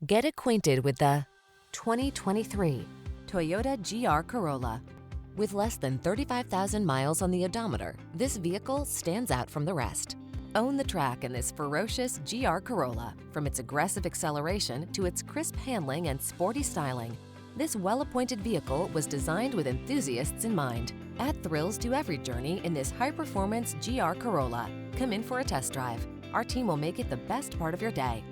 Get acquainted with the 2023 Toyota GR Corolla. With less than 35,000 miles on the odometer, this vehicle stands out from the rest. Own the track in this ferocious GR Corolla, from its aggressive acceleration to its crisp handling and sporty styling. This well-appointed vehicle was designed with enthusiasts in mind. Add thrills to every journey in this high-performance GR Corolla. Come in for a test drive. Our team will make it the best part of your day.